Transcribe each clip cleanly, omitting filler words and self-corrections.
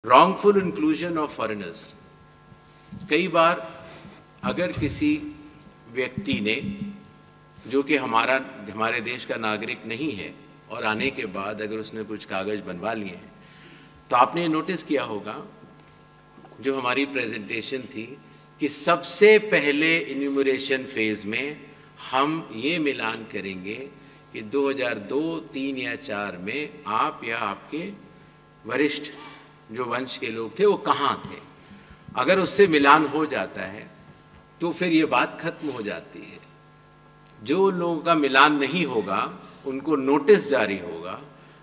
Wrongful inclusion of foreigners. कई बार अगर किसी व्यक्ति ने, जो कि हमारे देश का नागरिक नहीं है, और आने के बाद अगर उसने कुछ कागज़ बनवा लिए हैं, तो आपने नोटिस किया होगा जो हमारी प्रेजेंटेशन थी कि सबसे पहले इन्यूमरेशन फेज़ में हम ये मिलान करेंगे कि 2002, 3 या 4 में आप या आपके वरिष्ठ जो वंश के लोग थे वो कहाँ थे। अगर उससे मिलान हो जाता है तो फिर ये बात खत्म हो जाती है। जो लोगों का मिलान नहीं होगा उनको नोटिस जारी होगा,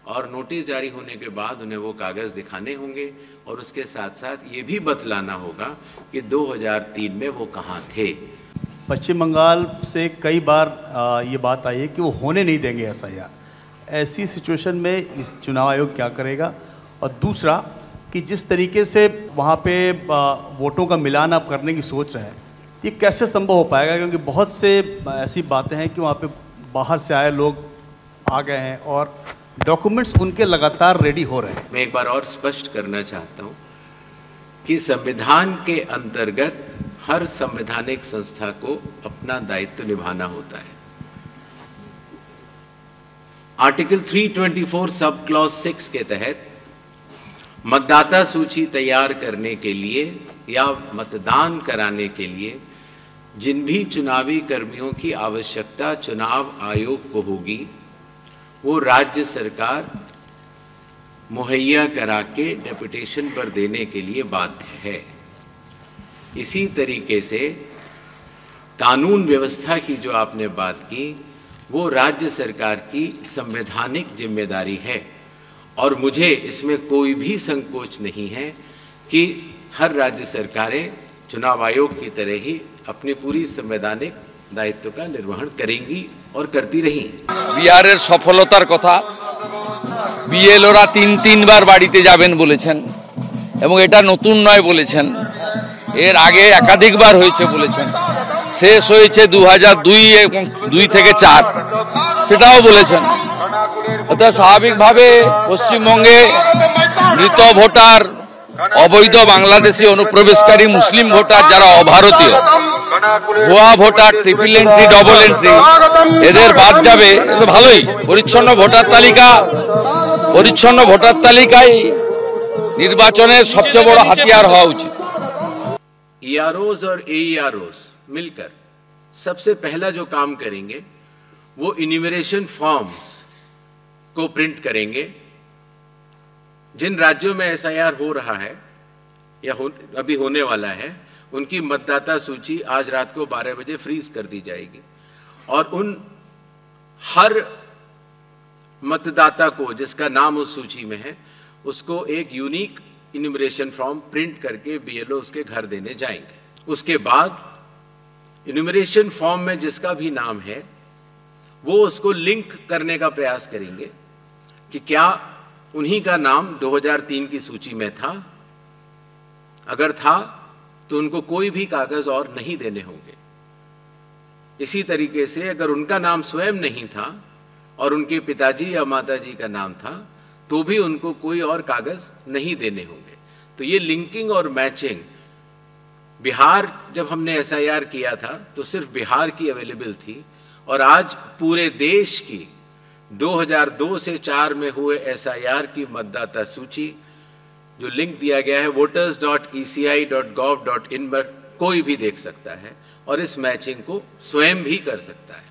और नोटिस जारी होने के बाद उन्हें वो कागज़ दिखाने होंगे, और उसके साथ साथ ये भी बतलाना होगा कि 2003 में वो कहाँ थे। पश्चिम बंगाल से कई बार ये बात आई है कि वो होने नहीं देंगे SIR। ऐसी सिचुएशन में इस चुनाव आयोग क्या करेगा? और दूसरा कि जिस तरीके से वहाँ पे वोटों का मिलान आप करने की सोच रहे हैं, ये कैसे संभव हो पाएगा? क्योंकि बहुत से ऐसी बातें हैं कि वहाँ पे बाहर से आए लोग आ गए हैं और डॉक्यूमेंट्स उनके लगातार रेडी हो रहे हैं। मैं एक बार और स्पष्ट करना चाहता हूँ कि संविधान के अंतर्गत हर संवैधानिक संस्था को अपना दायित्व निभाना होता है। आर्टिकल 324 सब क्लॉज 6 के तहत मतदाता सूची तैयार करने के लिए या मतदान कराने के लिए जिन भी चुनावी कर्मियों की आवश्यकता चुनाव आयोग को होगी, वो राज्य सरकार मुहैया करा के डेपुटेशन पर देने के लिए बाध्य है। इसी तरीके से कानून व्यवस्था की जो आपने बात की, वो राज्य सरकार की संवैधानिक जिम्मेदारी है, और मुझे इसमें कोई भी संकोच नहीं है कि हर राज्य सरकारें चुनाव आयोग की तरह ही अपनी पूरी संवैधानिक दायित्व का निर्वहन करेंगी और करती रही। बिहारेर सफलतार कथा বিএলওরা 3 বার বাড়িতে যাবেন বলেছেন, এবং এটা নতুন নয় বলেছেন, এর আগে একাধিকবার হয়েছে বলেছেন। শেষ হয়েছে 2002 এবং 2 থেকে 4, সেটাও বলেছেন। অর্থাৎ স্বাভাবিকভাবে পশ্চিমবঙ্গে মৃত ভোটার, অবৈধ বাংলাদেশি অনুপ্রবেশকারী মুসলিম ভোটার যারা অভারতীয়, ভুয়া voter, triple entry, double entry, এদের বাদ যাবে। এটা ভালোই। পরিচ্ছন্ন ভোটার তালিকায় নির্বাচনের সবচেয়ে বড় হাতিয়ার হওয়া উচিত। EROs और AEROs मिलकर सबसे पहला जो काम करेंगे वो इन्यूमरेशन फॉर्म्स को प्रिंट करेंगे। जिन राज्यों में SIR हो रहा है या अभी होने वाला है, उनकी मतदाता सूची आज रात को 12 बजे फ्रीज कर दी जाएगी, और उन हर मतदाता को जिसका नाम उस सूची में है, उसको एक यूनिक इन्यूमरेशन फॉर्म प्रिंट करके BLO उसके घर देने जाएंगे। उसके बाद इन्यूमरेशन फॉर्म में जिसका भी नाम है वो उसको लिंक करने का प्रयास करेंगे कि क्या उन्हीं का नाम 2003 की सूची में था। अगर था तो उनको कोई भी कागज और नहीं देने होंगे। इसी तरीके से अगर उनका नाम स्वयं नहीं था और उनके पिताजी या माताजी का नाम था, तो भी उनको कोई और कागज नहीं देने होंगे। तो ये लिंकिंग और मैचिंग, बिहार जब हमने SIR किया था तो सिर्फ बिहार की अवेलेबल थी, और आज पूरे देश की 2002 से 4 में हुए SIR की मतदाता सूची जो लिंक दिया गया है voters.eci.gov.in पर कोई भी देख सकता है और इस मैचिंग को स्वयं भी कर सकता है।